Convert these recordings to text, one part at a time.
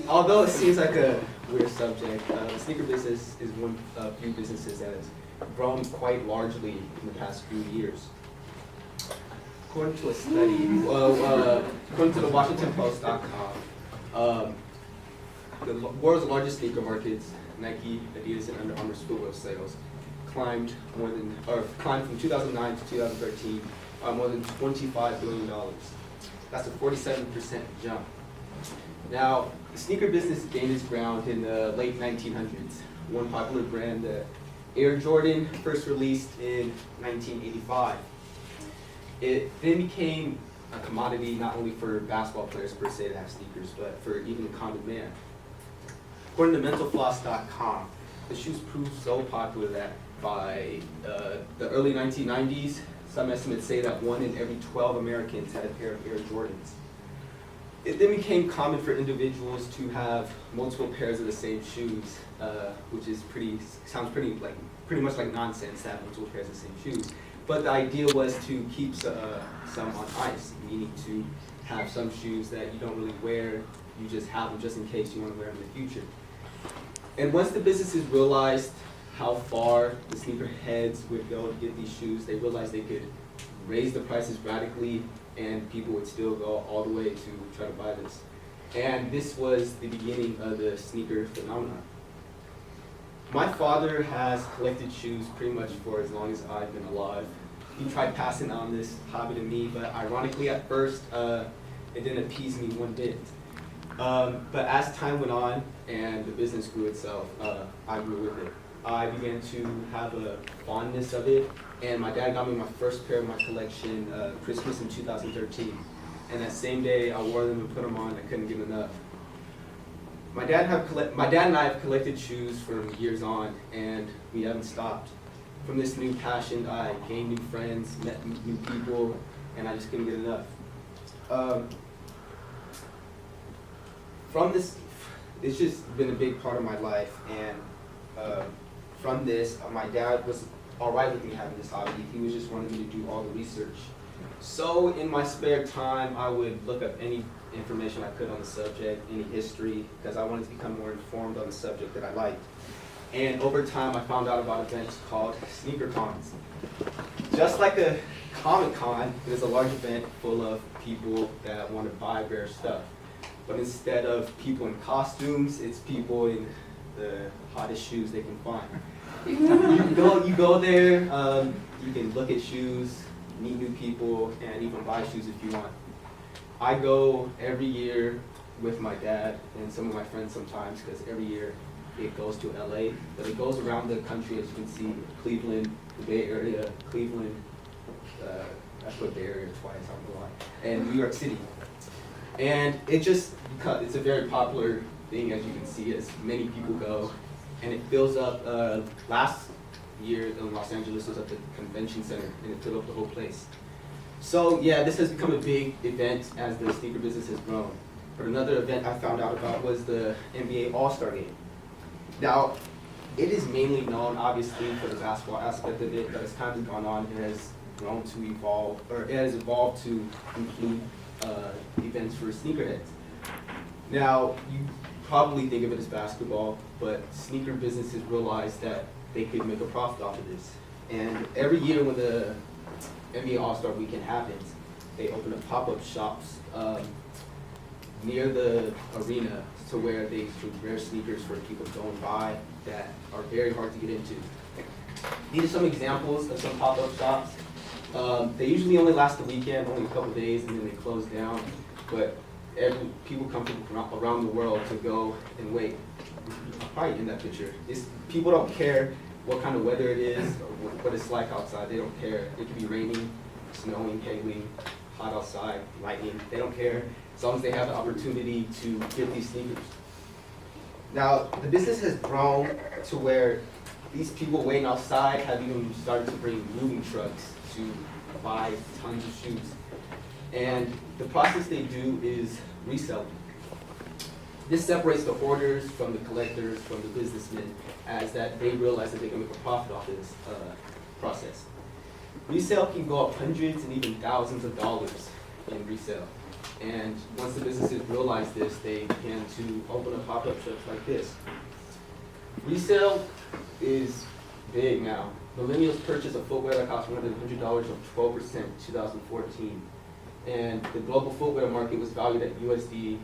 Although it seems like a weird subject, the sneaker business is one of few businesses that has grown quite largely in the past few years. According to a study, according to the WashingtonPost.com, the world's largest sneaker markets, Nike, Adidas, and Under Armour's footwear sales, climbed from 2009 to 2013 by more than $25 billion. That's a 47% jump. Now, the sneaker business gained its ground in the late 1900s. One popular brand, the Air Jordan, first released in 1985. It then became a commodity not only for basketball players per se to have sneakers, but for even the common man. According to MentalFloss.com, the shoes proved so popular that by the early 1990s, some estimates say that 1 in every 12 Americans had a pair of Air Jordans. It then became common for individuals to have multiple pairs of the same shoes, which is sounds pretty much like nonsense to have multiple pairs of the same shoes. But the idea was to keep some on ice, meaning to have some shoes that you don't really wear, you just have them just in case you want to wear them in the future. And once the businesses realized how far the sneaker heads would go to get these shoes, they realized they could raise the prices radically and people would still go all the way to try to buy this. And this was the beginning of the sneaker phenomenon. My father has collected shoes pretty much for as long as I've been alive. He tried passing on this hobby to me, but ironically at first, it didn't appease me one bit. But as time went on and the business grew itself, I grew with it. I began to have a fondness of it, and my dad got me my first pair of my collection Christmas in 2013. And that same day, I wore them and put them on. I couldn't get enough. My dad and I have collected shoes for years on, and we haven't stopped. From this new passion, I gained new friends, met new people, and I just couldn't get enough. From this, it's just been a big part of my life, and from this, my dad was all right with me having this hobby. He was just wanting me to do all the research. So in my spare time, I would look up any information I could on the subject, any history, because I wanted to become more informed on the subject that I liked. And over time, I found out about events called sneaker cons. Just like a Comic Con, it is a large event full of people that want to buy rare stuff. But instead of people in costumes, it's people in the hottest shoes they can find. You go there, you can look at shoes, meet new people, and even buy shoes if you want. I go every year with my dad and some of my friends sometimes, because every year it goes to LA, but it goes around the country, as you can see, Cleveland, the Bay Area, Cleveland, I put Bay Area twice, I don't know why, and New York City. And it's a very popular thing, as you can see, as many people go, and it fills up. Last year in Los Angeles was at the convention center, and it filled up the whole place. So yeah, this has become a big event as the sneaker business has grown. But another event I found out about was the NBA All-Star Game. Now, it is mainly known, obviously, for the basketball aspect of it, but as time has gone on, it has grown to evolve, or it has evolved to include events for sneakerheads. Now, you probably think of it as basketball, but sneaker businesses realized that they could make a profit off of this. And every year when the NBA All-Star Weekend happens, they open up pop-up shops near the arena to where they include rare sneakers for people to go and buy that are very hard to get into. These are some examples of some pop-up shops. They usually only last the weekend, only a couple days, and then they close down. But people come from around the world to go and wait. Probably in that picture. People don't care what kind of weather it is or what it's like outside. They don't care. It could be raining, snowing, hailing, hot outside, lightning. They don't care as long as they have the opportunity to get these sneakers. Now, the business has grown to where these people waiting outside have even started to bring moving trucks to buy tons of shoes. And the process they do is reselling. This separates the hoarders from the collectors, from the businessmen, as that they realize that they can make a profit off this process. Resale can go up hundreds and even thousands of dollars in resale. And once the businesses realize this, they began to open up pop-up shops like this. Resale is big now. Millennials purchase a footwear that costs more than $100 of 12% in 2014. And the global footwear market was valued at USD,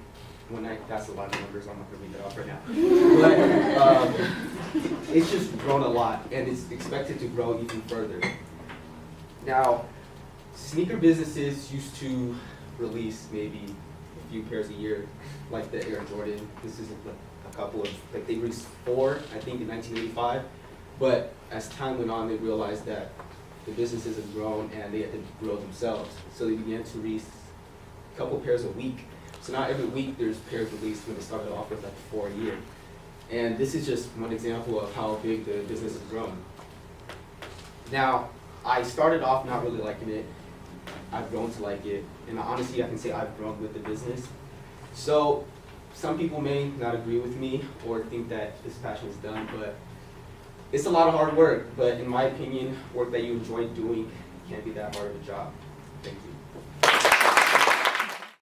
that's a lot of numbers, I'm not going to read that off right now. But it's just grown a lot, and it's expected to grow even further. Now, sneaker businesses used to release maybe a few pairs a year, like the Air Jordan. This is a couple of, like they released 4, I think, in 1985. But as time went on, they realized that the businesses had grown and they had to grow themselves. So they began to release a couple pairs a week. So now every week there's pairs released when they started off with like 4 a year. And this is just one example of how big the business has grown. Now, I started off not really liking it. I've grown to like it. And honestly, I can say I've grown with the business. So some people may not agree with me or think that this passion is done, but it's a lot of hard work. But in my opinion, work that you enjoy doing can't be that hard of a job. Thank you.